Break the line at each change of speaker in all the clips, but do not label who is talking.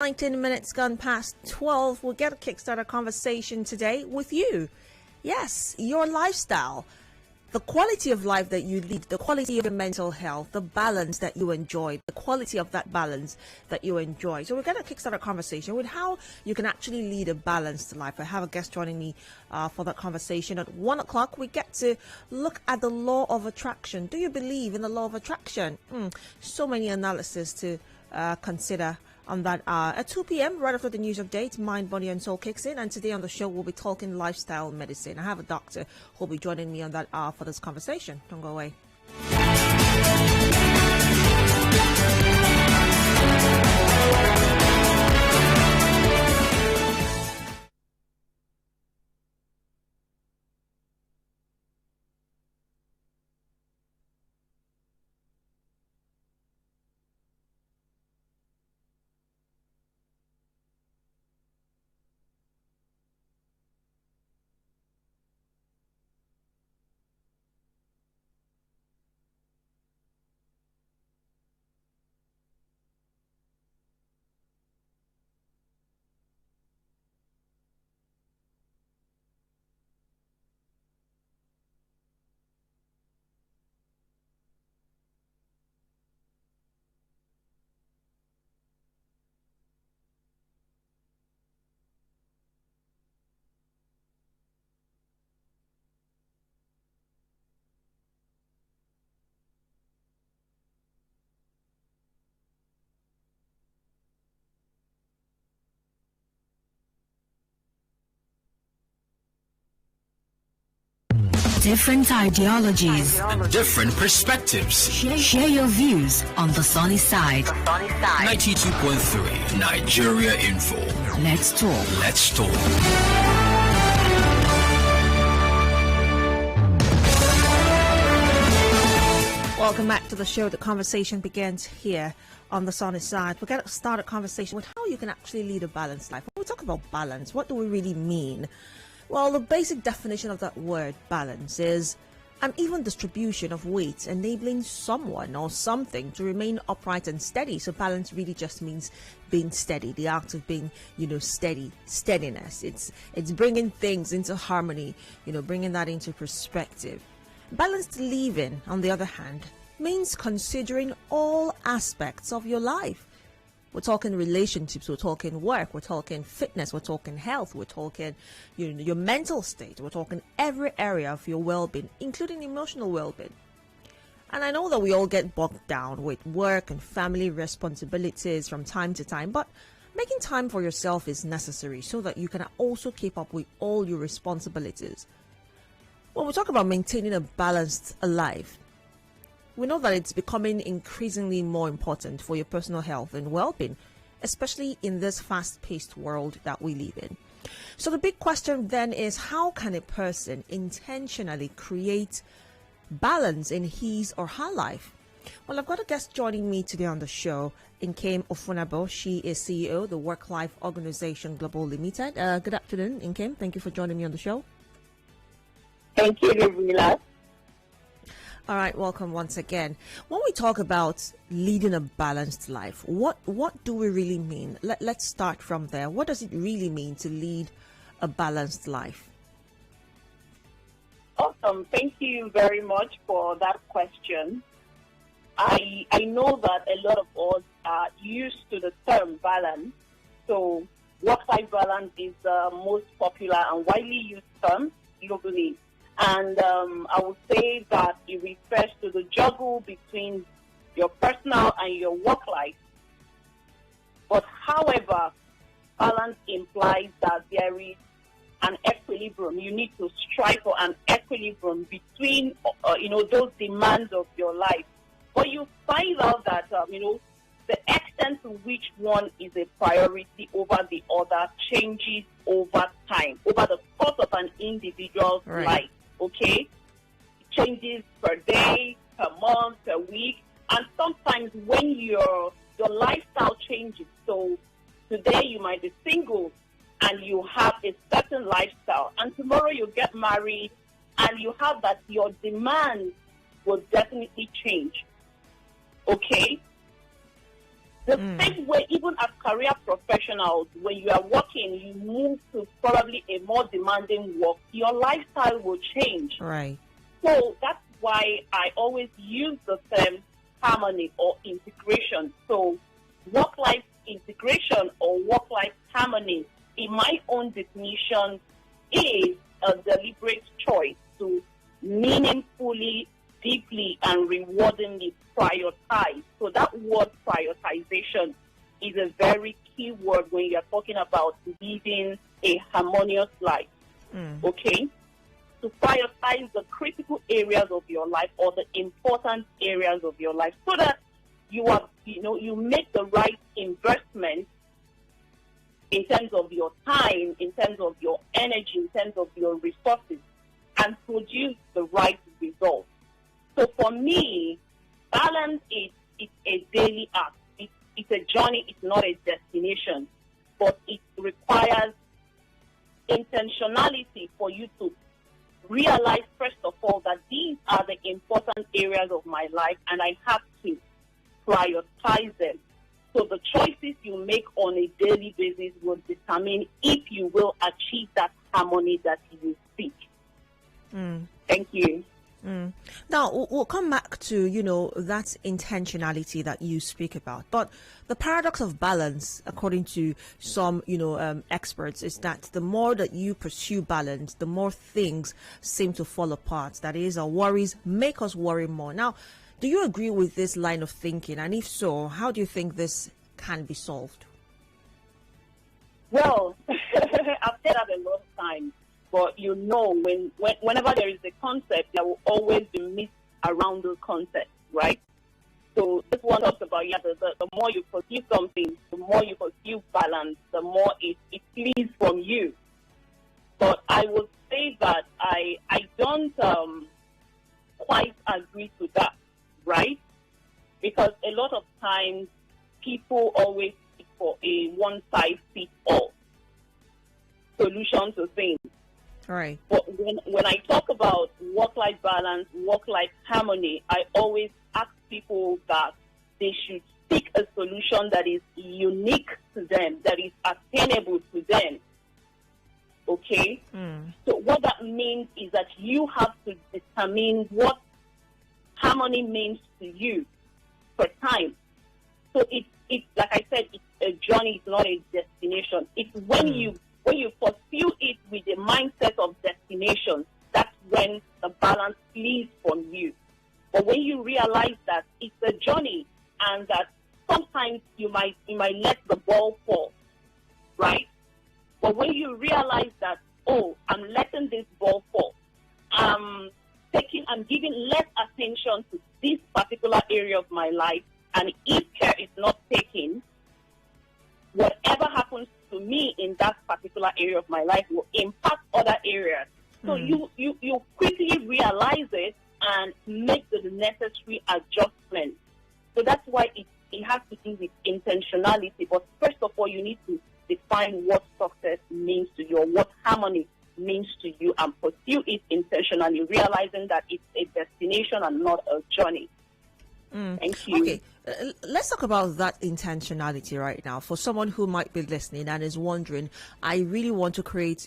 19 minutes gone past 12. We'll get a Kickstarter conversation today with you. Yes, your lifestyle, the quality of life that you lead, the quality of your mental health, the balance that you enjoy, the quality of that balance that you enjoy. So we're going to kickstart a conversation with how you can actually lead a balanced life. I have a guest joining me for that conversation. At 1 o'clock, we get to look at the law of attraction. Do you believe in the law of attraction? So many analysis to consider on that hour. At 2 p.m., right after the news update, Mind, Body and Soul kicks in. And today on the show, we'll be talking lifestyle medicine. I have a doctor who'll be joining me on that hour for this conversation. Don't go away.
Different ideologies
and different perspectives.
Share your views on the sunny side.
92.3 Nigeria Info.
Let's talk.
Let's talk.
Welcome back to the show. The conversation begins here on the sunny side. We're going to start a conversation with how you can actually lead a balanced life. When we talk about balance, what do we really mean? Well, the basic definition of that word balance is an even distribution of weight, enabling someone or something to remain upright and steady. So balance really just means being steady, the act of being, steadiness. It's bringing things into harmony, bringing that into perspective. Balanced living, on the other hand, means considering all aspects of your life. We're talking relationships, we're talking work, we're talking fitness, we're talking health, we're talking your mental state, we're talking every area of your well-being, including emotional well-being. And I know that we all get bogged down with work and family responsibilities from time to time, but making time for yourself is necessary so that you can also keep up with all your responsibilities. When we talk about maintaining a balanced life, we know that it's becoming increasingly more important for your personal health and well-being, especially in this fast-paced world that we live in. So the big question then is, how can a person intentionally create balance in his or her life? Well, I've got a guest joining me today on the show, Nkem Offonabo. She is CEO of the Work-Life Organization Global Limited. Good afternoon, Nkem. Thank you for joining me on the show.
Thank you, Rivila.
All right, welcome once again. When we talk about leading a balanced life, what do we really mean? Let's start from there. What does it really mean to lead a balanced life?
Awesome. Thank you very much for that question. I know that a lot of us are used to the term balance. So work-life balance is the most popular and widely used term globally. And I would say that it refers to the juggle between your personal and your work life. But however, balance implies that there is an equilibrium. You need to strive for an equilibrium between, those demands of your life. But you find out that, the extent to which one is a priority over the other changes over time, over the course of an individual's life. Okay, it changes per day, per month, per week, and sometimes when your lifestyle changes. So today you might be single and you have a certain lifestyle, and tomorrow you get married and you have that your demands will definitely change. Okay, The same way, even as career professionals, when you are working, you move to probably a more demanding work, your lifestyle will change.
Right.
So that's why I always use the term harmony or integration. So work-life integration or work-life harmony, in my own definition, is a deliberate choice to meaningfully, deeply, and rewardingly prioritize. So that word prioritization is a very key word when you're talking about living a harmonious life. Okay? To prioritize the critical areas of your life or the important areas of your life so that you make the right investment in terms of your time, in terms of your energy, in terms of your resources, and produce the right results. So for me, balance is a daily act. It's a journey. It's not a destination. But it requires intentionality for you to realize, first of all, that these are the important areas of my life and I have to prioritize them. So the choices you make on a daily basis will determine if you will achieve that harmony that you seek. Thank you.
Now, we'll come back to, that intentionality that you speak about. But the paradox of balance, according to some, experts, is that the more that you pursue balance, the more things seem to fall apart. That is, our worries make us worry more. Now, do you agree with this line of thinking? And if so, how do you think this can be solved?
Well, I've said that a lot of times. But whenever there is a concept, there will always be myths around the concept, right? So this one talks about, the more you pursue something, the more you pursue balance, the more it flees from you. But I would say that I don't quite agree to that, right? Because a lot of times people always seek for a one-size-fits-all solution to things.
Right.
But when I talk about work-life balance, work-life harmony, I always ask people that they should seek a solution that is unique to them, that is attainable to them. Okay? So what that means is that you have to determine what harmony means to you per time. So it's like I said, it's a journey, it's not a destination. It's when you pursue it with the mindset of destination, that's when the balance flees from you. But when you realize that it's a journey and that sometimes you might let the ball fall, right? But when you realize that, I'm letting this ball fall, I'm giving less attention to this particular area of my life, and if care is not taken, whatever happens to me in that particular area of my life will impact other areas. So you quickly realize it and make the necessary adjustments. So that's why it has to do with intentionality. But first of all, you need to define what success means to you or what harmony means to you and pursue it intentionally, realizing that it's a destination and not a journey. Thank you.
Okay, let's talk about that intentionality right now. For someone who might be listening and is wondering, I really want to create,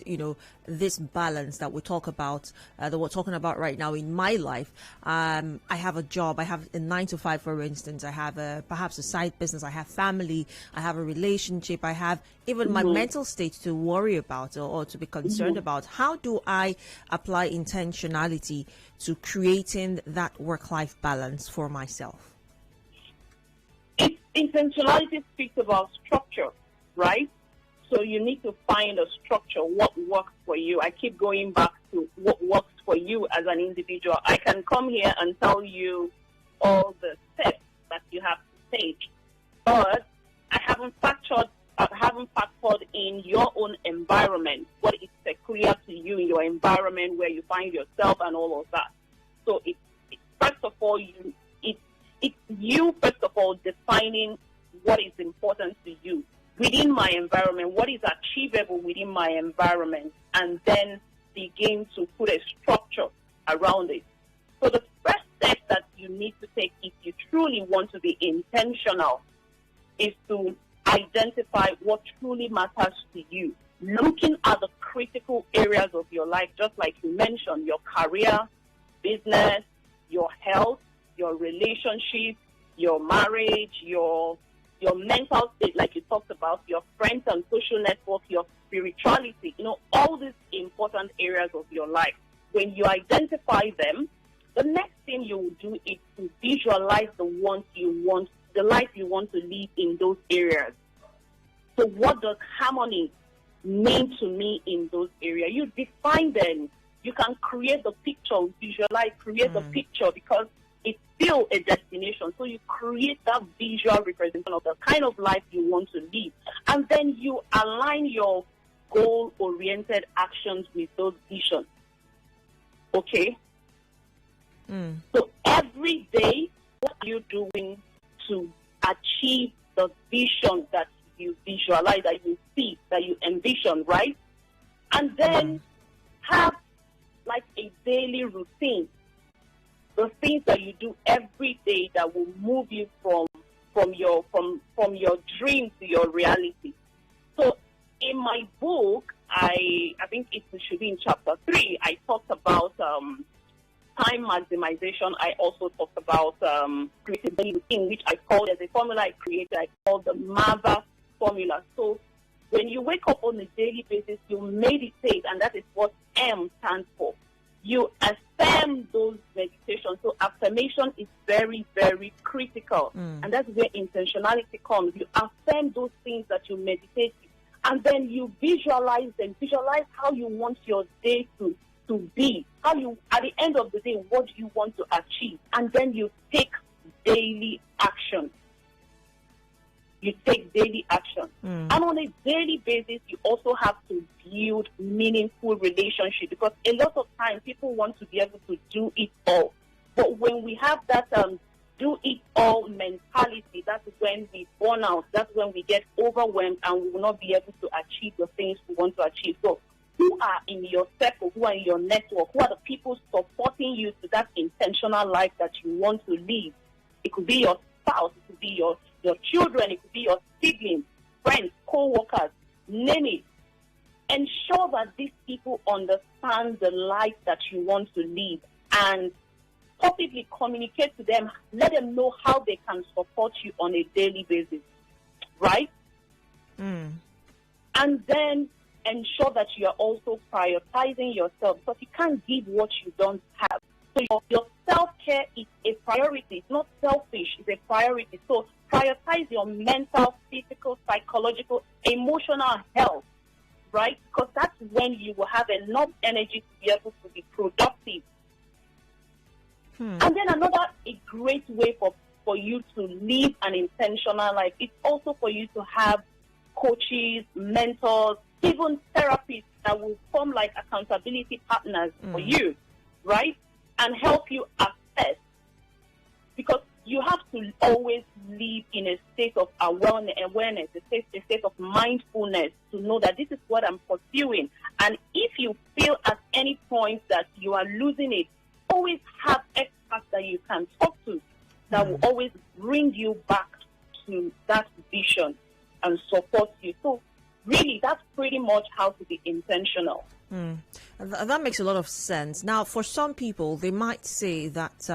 this balance that we talk about, that we're talking about right now in my life. I have a job. I have a 9-to-5, for instance. I have perhaps a side business. I have family. I have a relationship. I have even my mental state to worry about or to be concerned about. How do I apply intentionality to creating that work-life balance for myself?
Intentionality speaks about structure, right? So you need to find a structure, what works for you. I keep going back to what works for you as an individual. I can come here and tell you all the steps that you have to take, but I haven't factored in your own environment, what is peculiar to you in your environment where you find yourself and all of that. So first of all, it's you, first of all, defining what is important to you within my environment, what is achievable within my environment, and then begin to put a structure around it. So the first step that you need to take if you truly want to be intentional is to identify what truly matters to you. Looking at the critical areas of your life, just like you mentioned, your career, business, your health, your relationship, your marriage, your mental state, like you talked about, your friends and social network, your spirituality, all these important areas of your life. When you identify them, the next thing you will do is to visualize the life you want to live in those areas. So what does harmony mean to me in those areas? You define them. You can create the picture, visualize, create the picture, because it's still a destination. So you create that visual representation of the kind of life you want to live. And then you align your goal-oriented actions with those visions. Okay? So every day, what are you doing to achieve the vision that you visualize, that you see, that you envision, right? And then have like a daily routine. The things that you do every day that will move you from your dream to your reality. So in my book, I think it should be in chapter 3, I talked about time maximization. I also talked about creating a routine, which I call, as a formula I created, I call the MAVA formula. So when you wake up on a daily basis, you meditate, and that is what M stands for. You affirm those meditations. So affirmation is very, very critical. And that's where intentionality comes. You affirm those things that you meditate, and then you visualize them. Visualize how you want your day to be. How you, at the end of the day, what do you want to achieve? And then you take daily action. You take daily action. And on a daily basis, you also have to build meaningful relationships, because a lot of times people want to be able to do it all. But when we have that do it all mentality, that's when we burn out. That's when we get overwhelmed and we will not be able to achieve the things we want to achieve. So who are in your circle, who are in your network, who are the people supporting you to that intentional life that you want to live? It could be your spouse, it could be your children, it could be your siblings, friends, co-workers, name it. Ensure that these people understand the life that you want to live, and possibly communicate to them, let them know how they can support you on a daily basis, right? And then ensure that you are also prioritizing yourself, because you can't give what you don't have. So your self-care is a priority. It's not selfish, it's a priority. So prioritize your mental, physical, psychological, emotional health, right? Because that's when you will have enough energy to be able to be productive. And then a great way for you to live an intentional life, it's also for you to have coaches, mentors, even therapists that will form like accountability partners for you, right? And help you assess. Because you have to always live in a state of awareness, a state of mindfulness, to know that this is what I'm pursuing. And if you feel at any point that you are losing it, always have experts that you can talk to that will always bring you back to that vision and support you. So really, that's pretty much how to be intentional.
That makes a lot of sense. Now, for some people, they might say that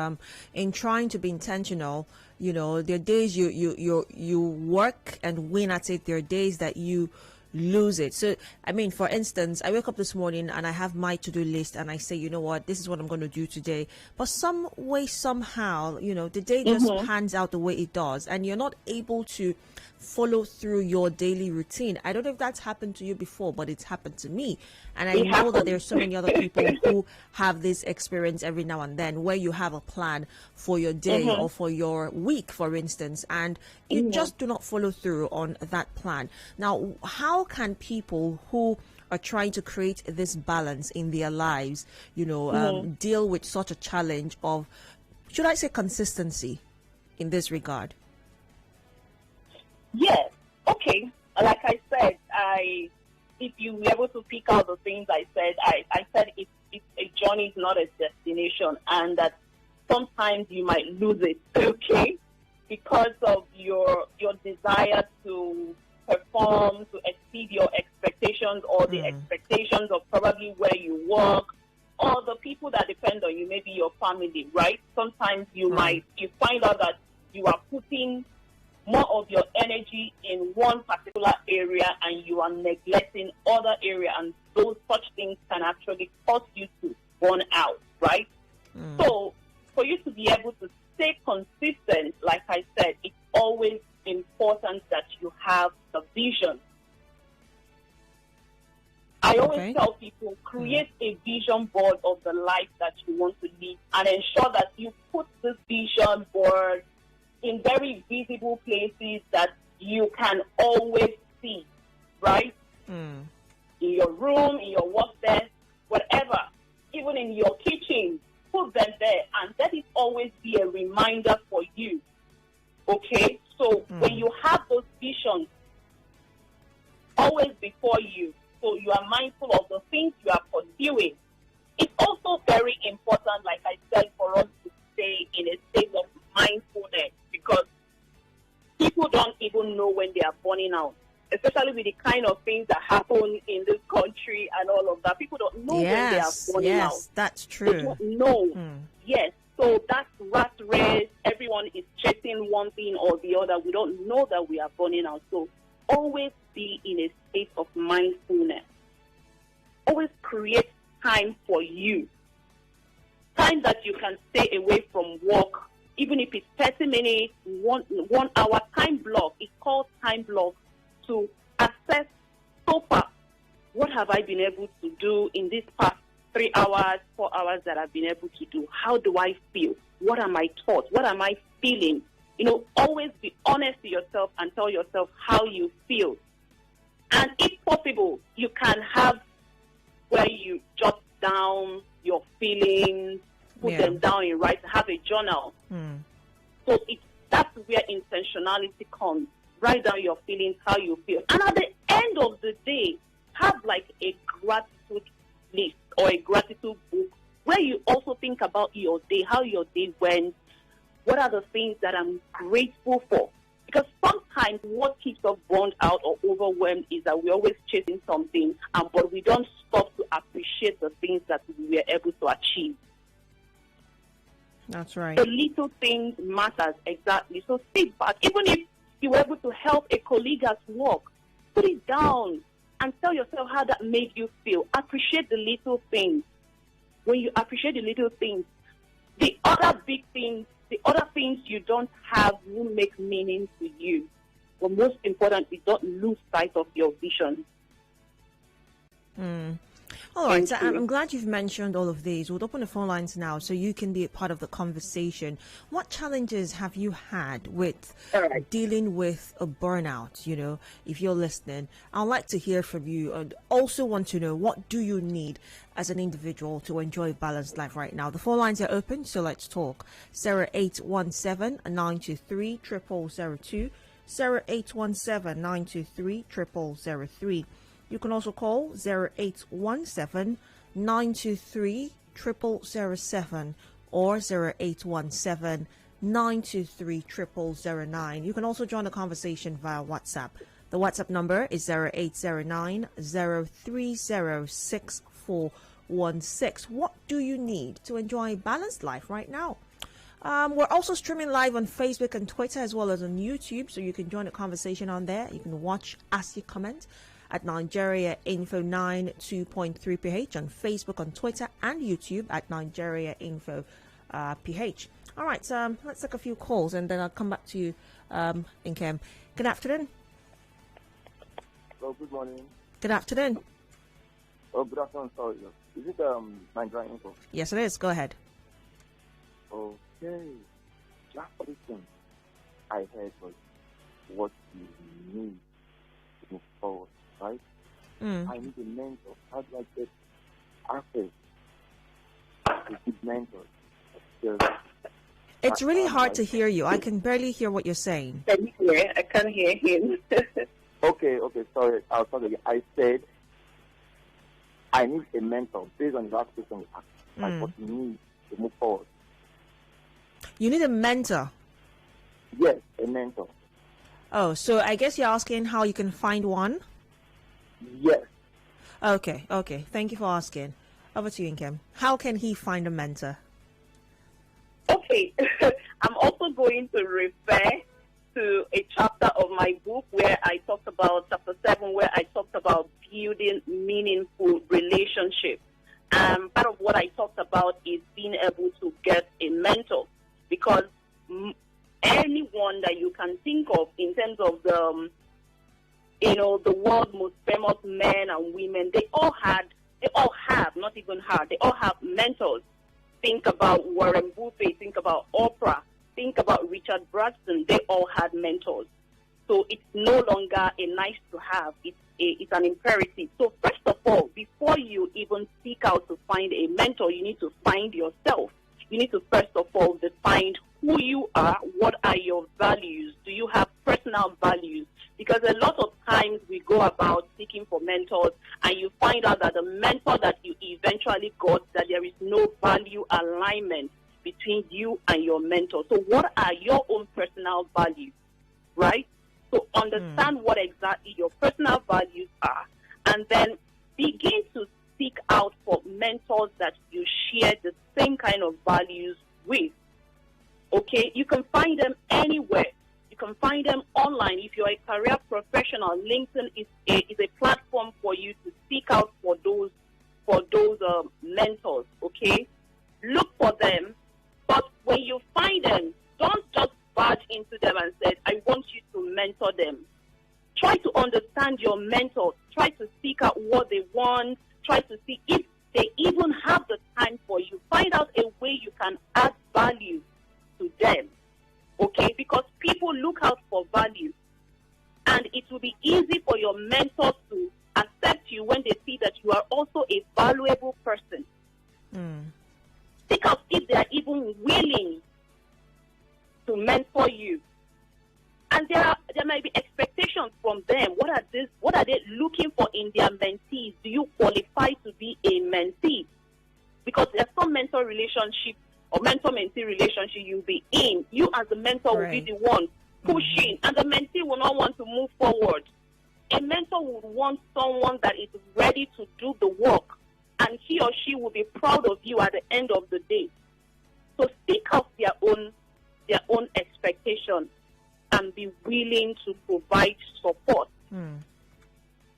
in trying to be intentional, there are days you work and win at it. There are days that you lose it. So, I mean, for instance, I wake up this morning and I have my to-do list and I say, you know what, this is what I'm going to do today. But some way, somehow, the day just pans out the way it does, and you're not able to follow through your daily routine. I don't know if that's happened to you before, but it's happened to me. And I know that there's so many other people who have this experience every now and then, where you have a plan for your day or for your week, for instance, and you just do not follow through on that plan. Now, how can people who are trying to create this balance in their lives, deal with such a challenge of, should I say, consistency in this regard?
Yes. Okay. Like I said, if you were able to pick out the things I said, I said it's a journey, is not a destination, and that sometimes you might lose it. Okay. because of your desire to perform, to exceed your expectations or the expectations of probably where you work or the people that depend on you, maybe your family, right? Sometimes you find out that you are putting more of your energy in one particular area and you are neglecting other area, and those such things can actually cause you to burn out, right? So for you to be able to stay consistent, like I said, it's always important that you have the vision. I always tell people, create a vision board of the life that you want to live and ensure that you put this vision board in very visible places that you can always see, right? In your room, in your work desk, whatever, even in your kitchen, put them there, and let it always be a reminder for you, okay? So when you have those visions always before you, so you are mindful of the things you are pursuing, it's also very important, like I said, for us to stay in a state of mindfulness, because people don't even know when they are burning out, especially with the kind of things that happen in this country and all of that. People don't know when they are burning out.
Yes, that's true.
They don't know. Yes, so that's rat race. Everyone is chasing one thing or the other. We don't know that we are burning out. So always be in a state of mindfulness. Always create time for you. Time that you can stay away from work, even if it's 30 minutes, 1 hour time block. It's called time block, to assess so far, what have I been able to do in this past 3 hours, 4 hours that I've been able to do? How do I feel? What are my thoughts? What am I feeling? You know, always be honest to yourself and tell yourself how you feel. And if possible, you can have where you jot down your feelings, put them down in writing, have a journal. So that's where intentionality comes. Write down your feelings, how you feel. And at the end of the day, have like a gratitude list or a gratitude book where you also think about your day, how your day went, what are the things that I'm grateful for. Because sometimes what keeps us burned out or overwhelmed is that we're always chasing something, but we don't stop to appreciate the things that we were able to achieve.
That's right.
The little things matters, exactly. So sit back. Even if you were able to help a colleague at work, put it down and tell yourself how that made you feel. Appreciate the little things. When you appreciate the little things, the other big things, the other things you don't have will make meaning to you. But most importantly, don't lose sight of your vision.
All right, so I'm glad you've mentioned all of these. We'll open the phone lines now so you can be a part of the conversation. What challenges have you had with dealing with a burnout? You know, if you're listening, I'd like to hear from you, and also want to know, what do you need as an individual to enjoy a balanced life right now? The phone lines are open, so let's talk. 0817-923-0002, 0817-923-0003. You can also call 0817-923-0007 or 0817-923-0009. You can also join the conversation via WhatsApp. The WhatsApp number is 0809-030-6416. What do you need to enjoy a balanced life right now? We're also streaming live on Facebook and Twitter, as well as on YouTube, so you can join the conversation on there. You can watch as you comment at Nigeria Info 92.3 PH on Facebook, on Twitter, and YouTube at Nigeria Info PH. All right, so let's take a few calls, and then I'll come back to you, Nkem. Good afternoon.
Oh, good morning.
Good afternoon.
Oh, good afternoon. Sorry. Is it Nigeria Info?
Yes, it is. Go ahead.
Okay. Just for this thing I heard was what you need to move forward, right? I need a mentor. How do I get access to good mentors?
It's really hard to hear you. I can barely hear what you're saying.
Can you hear? I can't hear him.
Okay, sorry. I'll start again. I said I need a mentor based on the last question you asked. Like what you need to move forward.
You need a mentor.
Yes, a mentor.
Oh, so I guess you're asking how you can find one?
Yes.
Okay. Thank you for asking. Over to you, Nkem. How can he find a mentor?
Okay, I'm also going to refer to a chapter of my book where I talked about, chapter 7, where I talked about building meaningful relationships. Part of what I talked about is being able to get a mentor, because anyone that you can think of in terms of the, the world's most famous men and women, they all have, not even had, they all have mentors. Think about Warren Buffett, think about Oprah, think about Richard Branson. They all had mentors. So it's no longer a nice to have, it's an imperative. So first of all, before you even seek out to find a mentor, you need to find yourself. You need to first of all define who you are, what are your values, do you have personal values? Because a lot of times we go about seeking for mentors and you find out that the mentor that you eventually got, that there is no value alignment between you and your mentor. So what are your own personal values, right? So understand what exactly your personal values are, and then begin to seek out for mentors that you share the same kind of values with. Okay, you can find them anywhere. You can find them online. If you're a career professional, LinkedIn is a platform for you to seek out for those mentors. Okay, look for them, but when you find them, don't just barge into them and say, "I want you to mentor them." Try to understand your mentor. Try to seek out what they want. Try to see if they even have the time for you. Find out a way you can add value to them, okay? Because people look out for value, and it will be easy for your mentor to accept you when they see that you are also a valuable person. Seek out if they are even willing to mentor you. And there might be expectations from them. What are they looking for in their mentees? Do you qualify to be a mentee? Because there's some mentor relationship or mentor-mentee relationship you'll be in. You as the mentor will be the one pushing, and the mentee will not want to move forward. A mentor would want someone that is ready to do the work, and he or she will be proud of you at the end of the day. So seek out their own expectations and be willing to provide support.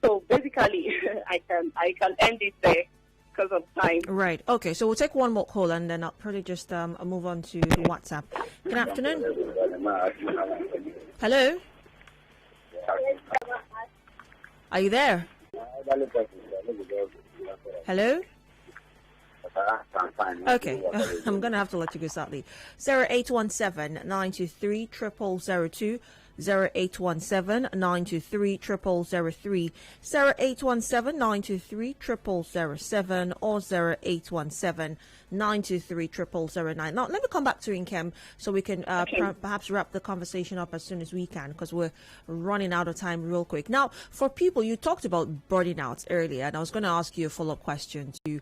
So basically, I can end it there because of time.
Right. Okay. So we'll take one more call and then I'll probably just move on to WhatsApp. Good afternoon. Hello. Are you there? Hello. Okay, I'm going to have to let you go sadly. 0817-923-0002, 0817-923-0003, 0817-923-0007, or 0817-923-0009. Now, let me come back to Nkem so we can perhaps wrap the conversation up as soon as we can, because we're running out of time real quick. Now, for people, you talked about burning out earlier, and I was going to ask you a follow-up question to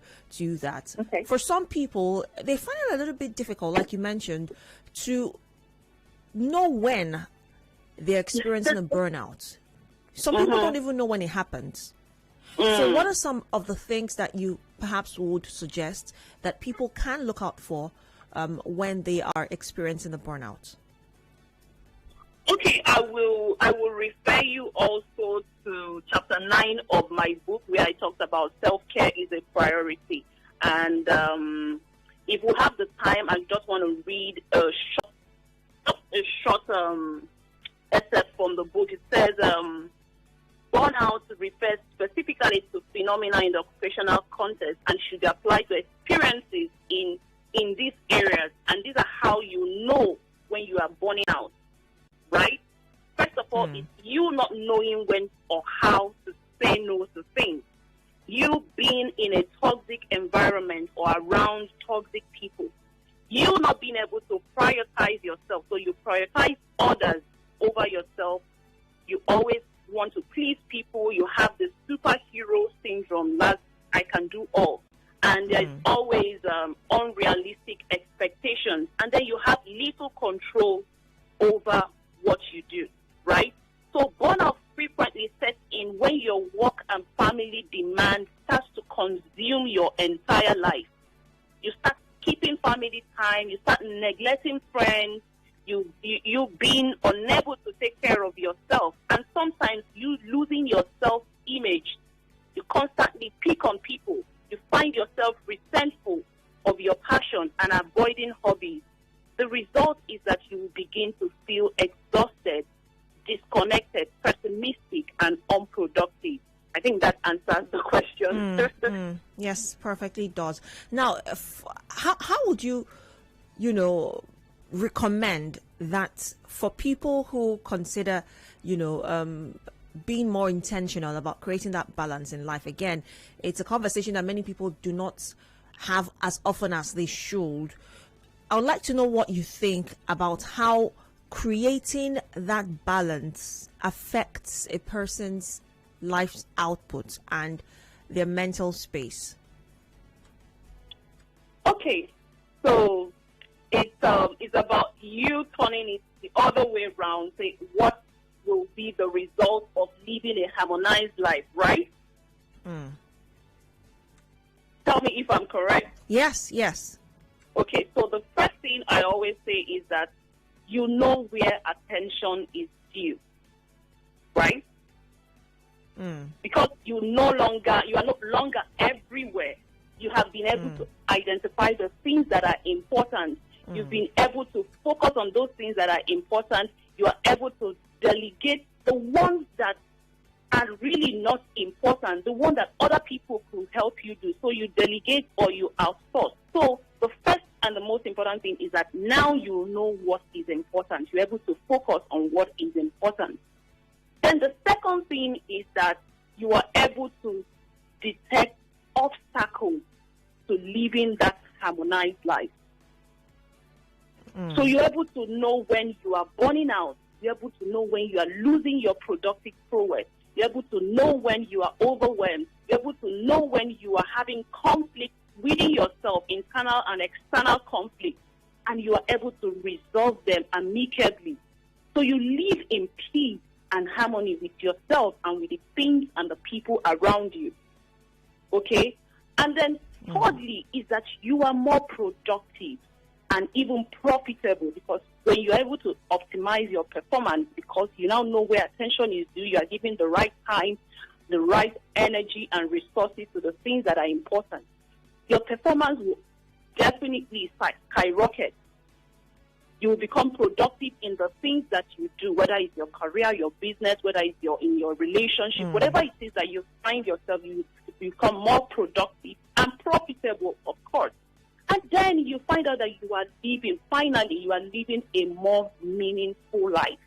that.
Okay.
For some people, they find it a little bit difficult, like you mentioned, to know when they're experiencing a burnout. Some people don't even know when it happens. So what are some of the things that you perhaps would suggest that people can look out for when they are experiencing the burnout?
Okay, I will refer you also to chapter 9 of my book where I talked about self-care is a priority. And if we have the time, I just want to read a short excerpt from the book. It says, burnout refers specifically to phenomena in the occupational context and should be applied to experiences in these areas. And these are how you know when you are burning out, right? First of all, it's you not knowing when or how to say no to things. You being in a toxic environment or around toxic people. You not being able to prioritize yourself. So you prioritize others over yourself. You always want to please people. You have the superhero syndrome that I can do all. And there's always unrealistic expectations. And then you have little control over your entire life. You start keeping family time, you start neglecting friends, you being unable to take care of yourself, and sometimes you losing your self-image. You constantly pick on people. You find yourself resentful of your passion and avoiding hobbies. The result is that you will begin to feel exhausted, disconnected, pessimistic, and unproductive. I think that answers the question.
Yes, perfectly does. Now, how would you recommend that for people who consider, being more intentional about creating that balance in life? Again, it's a conversation that many people do not have as often as they should. I would like to know what you think about how creating that balance affects a person's life's output and their mental space.
Okay, so it's about you turning it the other way around. Say, what will be the result of living a harmonized life, right? Tell me if I'm correct.
Yes.
Okay, so the first thing I always say is that you know where attention is due, right? Because you are no longer everywhere. You have been able to identify the things that are important. You've been able to focus on those things that are important. You are able to delegate the ones that are really not important, the one that other people could help you do. So you delegate or you outsource. So the first and the most important thing is that now you know what is important. You're able to focus on what is important. Then the second thing is that you are able to detect obstacles to living that harmonized life. So you're able to know when you are burning out. You're able to know when you are losing your productive prowess. You're able to know when you are overwhelmed. You're able to know when you are having conflict within yourself, internal and external conflict, and you are able to resolve them amicably. So you live in peace and harmony with yourself and with the things and the people around you. Okay? And then thirdly is that you are more productive and even profitable, because when you're able to optimize your performance, because you now know where attention is due, you are giving the right time, the right energy and resources to the things that are important, your performance will definitely skyrocket. You will become productive in the things that you do, whether it's your career, your business, whether it's in your relationship, whatever it is that you find yourself, you become more productive and profitable, of course. And then you find out that you are living a more meaningful life,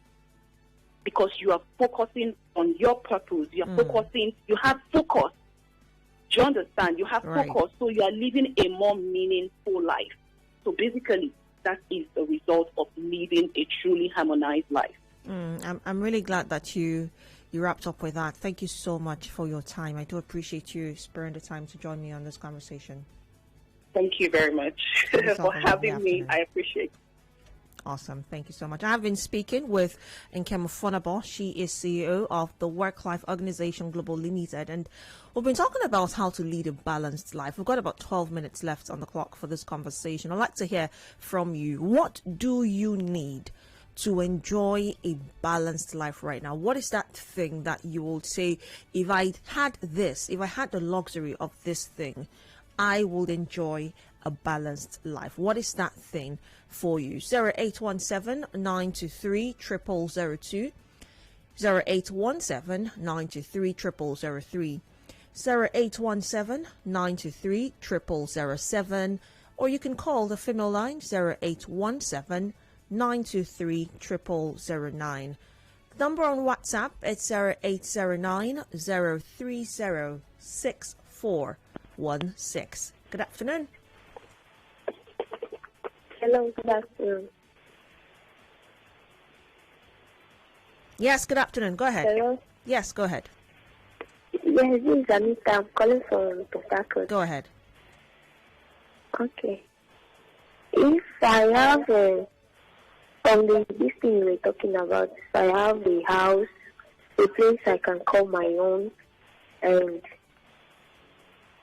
because you are focusing on your purpose. You have focus. Do you understand? You have focus, so you are living a more meaningful life. So basically, that is the result of living a truly harmonized life.
I'm really glad that you wrapped up with that. Thank you so much for your time. I do appreciate you sparing the time to join me on this conversation.
Thank you very much for having me. I appreciate it.
Awesome. Thank you so much. I have been speaking with Nkem Offonabo. She is CEO of the Work-Life Organization Global Limited, and we've been talking about how to lead a balanced life. We've got about 12 minutes left on the clock for this conversation. I'd like to hear from you. What do you need to enjoy a balanced life right now? What is that thing that you will say, if I had the luxury of this thing, I would enjoy a balanced life? What is that thing for you? 0817-923-0002, 0817-923-0003, 0817-923-0007, or you can call the female line 0817-923-0009. Number on WhatsApp, it's 0809-030-6416. Good afternoon.
Hello, good afternoon.
Yes, good afternoon. Go ahead.
Hello?
Yes, go ahead.
Yes, this is Anita. I'm calling from Port Harcourt.
Go ahead.
Okay. If I have from this thing we're talking about, if I have a house, a place I can call my own, and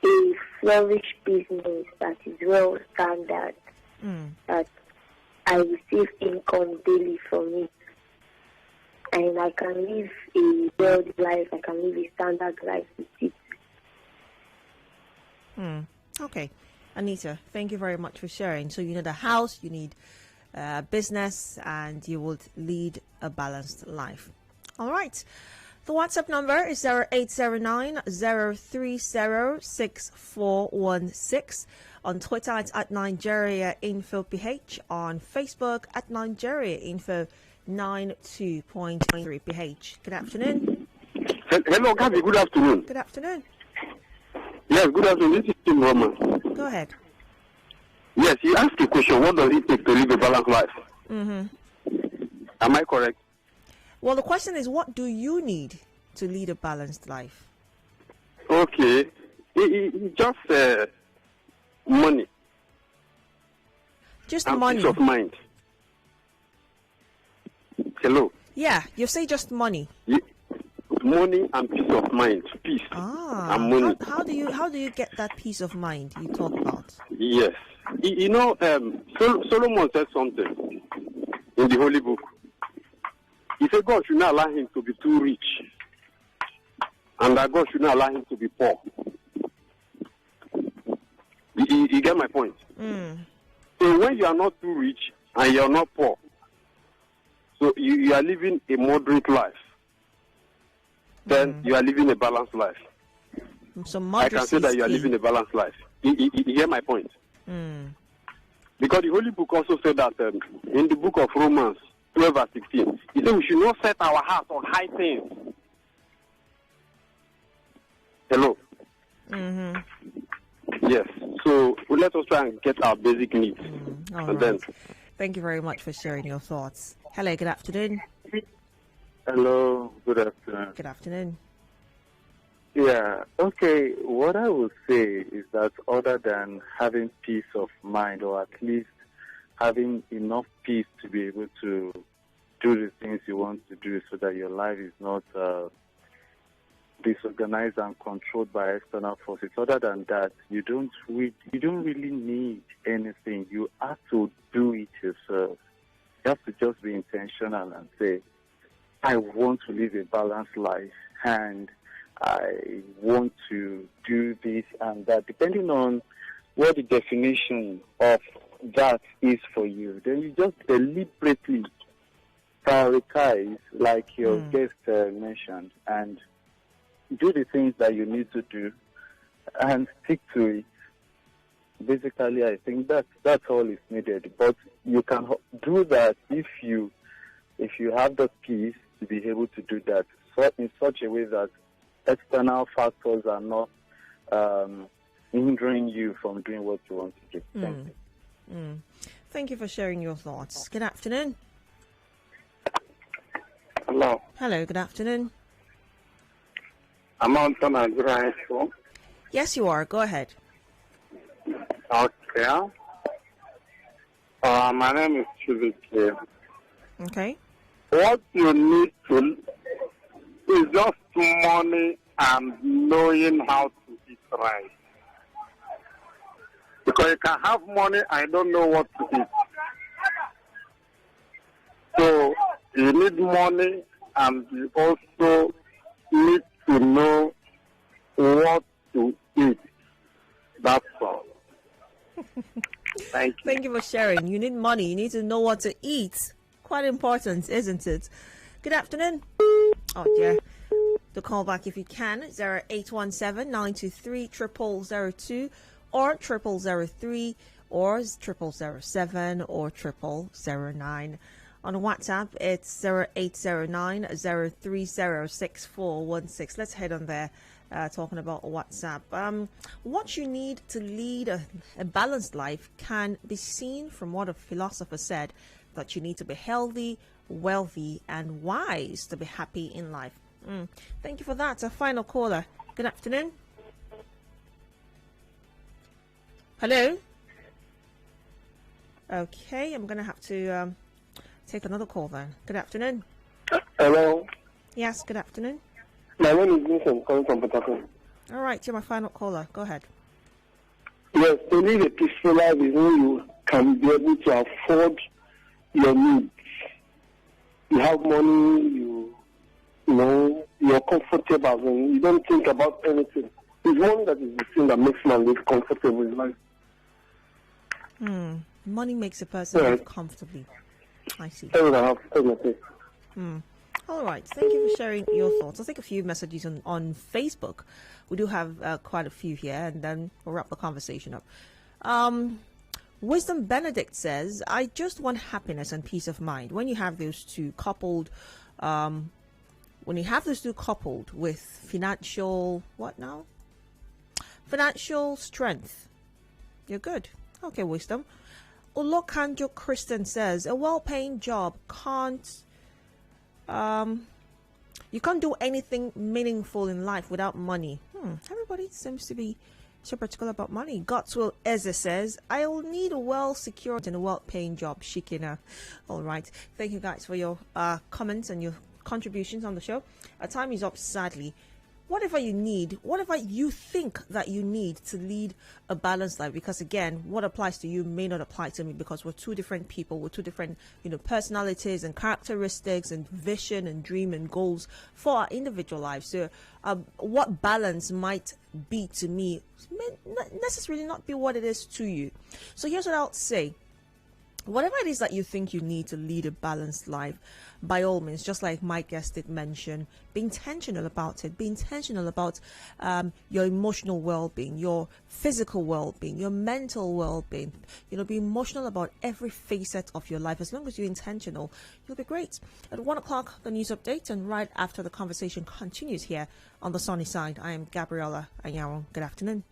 a flourish business that is well standard, that I receive income daily from it, and I can live a wealthy life, I can live a standard life with it.
Okay. Anita, thank you very much for sharing. So you need a house, you need business, and you would lead a balanced life. All right. The WhatsApp number is 0809-030-6416. On Twitter, it's at Nigeria Info PH. On Facebook, at Nigeria Info 92.3 PH. Good afternoon.
Hello, Gabi. Good afternoon.
Good afternoon.
Yes, good afternoon. This is Tim Roman.
Go ahead.
Yes, you asked a question. What does it take to live a balanced life? Am I correct?
Well, the question is, what do you need to lead a balanced life?
Okay. It's just money.
Just
and
money.
Peace of mind. Hello.
Yeah, you say just money.
Money and peace of mind. Peace and money.
How do you get that peace of mind you talk about?
Yes. You know, Solomon said something in the Holy Book. He said God should not allow him to be too rich, and that God should not allow him to be poor. You get my point? So when you are not too rich and you are not poor, so you are living a moderate life, then you are living a balanced life.
So
I can say that you are living a balanced life. You hear my point? Because the Holy Book also said that in the book of Romans 12 verse 16, he said we should not set our hearts on high things. Hello? Yes. So let us try and get our basic needs. Then.
Thank you very much for sharing your thoughts. Hello, good afternoon.
Hello, good afternoon.
Good afternoon.
Yeah, okay, what I would say is that other than having peace of mind, or at least having enough peace to be able to do the things you want to do so that your life is not disorganized and controlled by external forces, other than that, you don't really need anything. You have to do it yourself. You have to just be intentional and say, I want to live a balanced life, and I want to do this and that, depending on what the definition of that is for you. Then you just deliberately prioritize, like your guest mentioned, and do the things that you need to do and stick to it. Basically, I think that's all is needed. But you can do that if you have the peace to be able to do that in such a way that external factors are not hindering you from doing what you want to do. Thank you.
Thank you for sharing your thoughts. Good afternoon.
Hello.
Hello, good afternoon.
I'm on Nigeria Info.
Yes, you are. Go ahead.
Okay. My name is Chivike.
Okay.
What you need to is just money and knowing how to eat right. Because you can have money and don't know what to eat. So you need money and you also need to know what to eat. That's all. Thank you.
Thank you for sharing. You need money. You need to know what to eat. Quite important, isn't it? Good afternoon. Oh, dear. The call back if you can, 0817-923-0002 or 0003 or 0007 or 0009. On WhatsApp, it's 0809-030-6416. Let's head on there, talking about WhatsApp. What you need to lead a balanced life can be seen from what a philosopher said, that you need to be healthy, wealthy, and wise to be happy in life. Thank you for that. A final caller. Good afternoon. Hello? Okay, I'm going to have to take another call then. Good afternoon.
Hello.
Yes, good afternoon.
My name is Nkem, calling from Port Harcourt.
All right, you're my final caller. Go ahead.
Yes, to live a peaceful life is when you can be able to afford your needs. You have money, you know, you're comfortable, and you don't think about anything. It's money that is the thing that makes man live comfortable in life.
Money makes a person live comfortably. I see.
All
right. Thank you for sharing your thoughts. I'll take a few messages on Facebook. We do have quite a few here, and then we'll wrap the conversation up. Wisdom Benedict says, I just want happiness and peace of mind. When you have those two coupled, with financial, financial strength, you're good. Okay, Wisdom. Olokanjo Kristen says, a well-paying job you can't do anything meaningful in life without money. Everybody seems to be so particular about money. Godswill Eze says, I will need a well-secured and a well-paying job. Shikina. All right. Thank you guys for your comments and your contributions on the show. Our time is up, sadly. Whatever you need, whatever you think that you need to lead a balanced life, because again, what applies to you may not apply to me, because we're two different people, we're two different, personalities and characteristics and vision and dream and goals for our individual lives. So what balance might be to me may not necessarily not be what it is to you. So here's what I'll say. Whatever it is that you think you need to lead a balanced life, by all means, just like my guest did mention, be intentional about it. Be intentional about your emotional well-being, your physical well-being, your mental well-being. Be emotional about every facet of your life. As long as you're intentional, you'll be great. At 1 o'clock, the news update, and right after the conversation continues here on the Sunny Side, I am Gabriella Anyaron. Good afternoon.